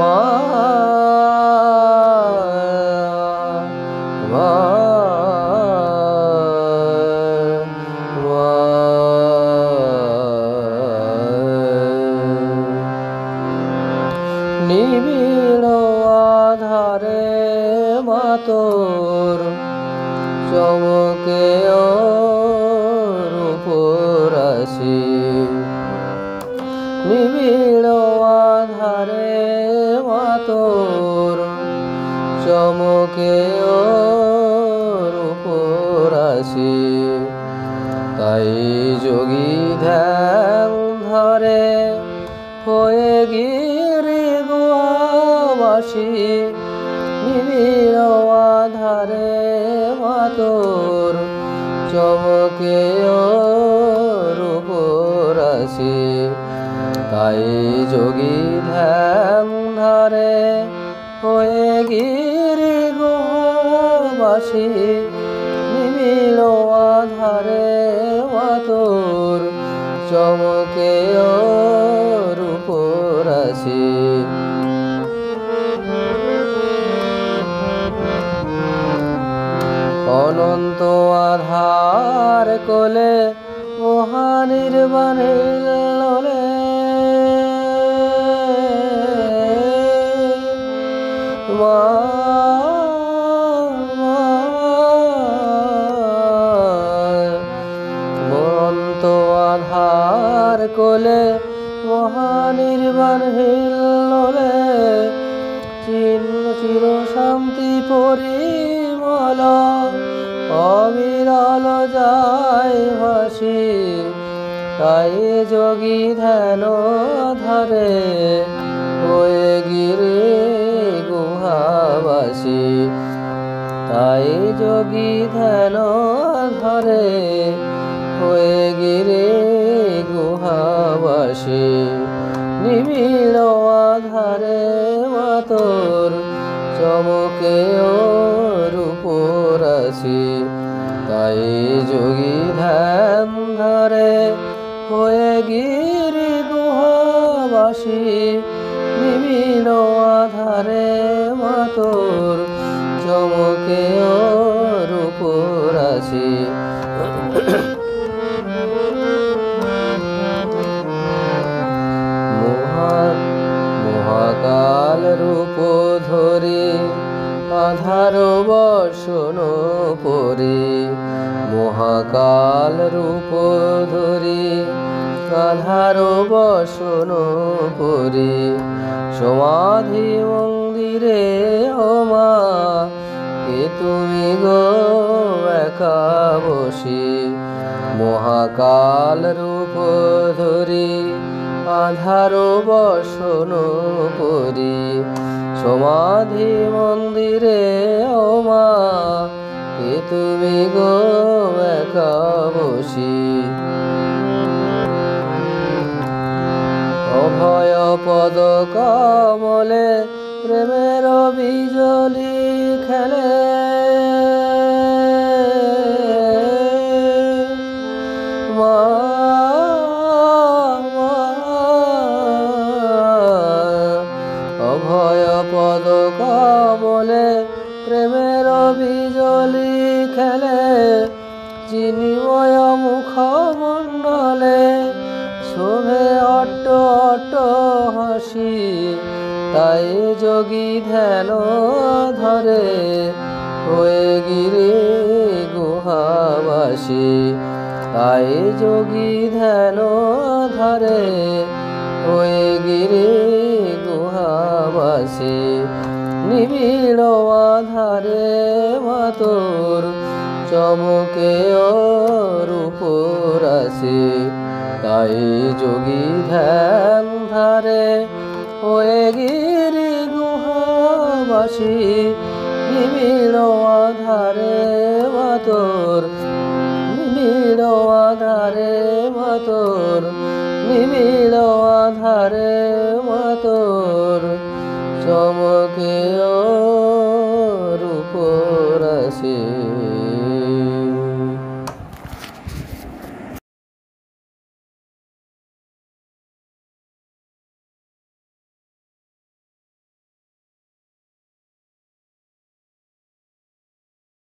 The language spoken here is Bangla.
মা মা নিবিড় আধারে মা তোর চমকে রূপরাশি, নিবিড় আধারে মা তোর চমকে রূপরাশি। তাই যোগী ধ্যান ধরে হয়ে গিরি গুহাবাসী, নিবিড় আধারে মা তোর চমকে রূপরাশি। তাই যোগী ধ্যান ধরে হয়ে গিরি গুহাবাসী, নিবিড় আধারে মা তোর চমকে রূপরাশি। অনন্ত আধার কোলে মহানির্বাণের লোলে, মা অনন্ত আধার কোলে মহানির্বাণের লোলে, চির শান্তি পরিমল অবিরল যায় ভাসি। তাই যোগী ধ্যান ধরে হয়ে গিরি গুহাবাসী, তাই যোগী ধ্যান ধরে হয়ে গিরি গুহাবাসী। নিবিড় আধারে মা তোর চমকে রূপরাশি, তাই যোগী ধ্যান ধরে হয়ে গিরি গুহাবাসী, নিবিড় আধারে মা তোর চমকে রূপরাশি। মহাকাল রূপ ধরে আধার বসন পরে, মহাকাল রূপ ধরে আধার বসন পরে, সমাধি মন্দিরে ও মা কে তুমি গো একা বসে। মহাকাল রূপ ধরে আধার বসন পরে, সমাধি মন্দিরে ও মা কে তুমি গো একা বসি। অভয় পদ কমলে প্রেমের বিজলি খেলে, মা অভয় পদ কমলে প্রেমের বিজলি খেলে, চিন্ময় মুখ মণ্ডলে শোভে অট্ট অট্ট হাসি। তাই যোগী ধ্যান ধরে হয়ে গিরি গুহাবাসী, তাই যোগী ধ্যান ধরে হয়ে গিরি গুহাবাসী। নিবিড় আধারে মা তোর চমকে রূপরাশি, তাই যোগী ধ্যান ধরে হয়ে গিরি গুহাবাসী, নিবিড় আধারে মা তোর, নিবিড় আধারে মা তোর, নিবিড় আধারে মা তোর চমকে রূপরাশি।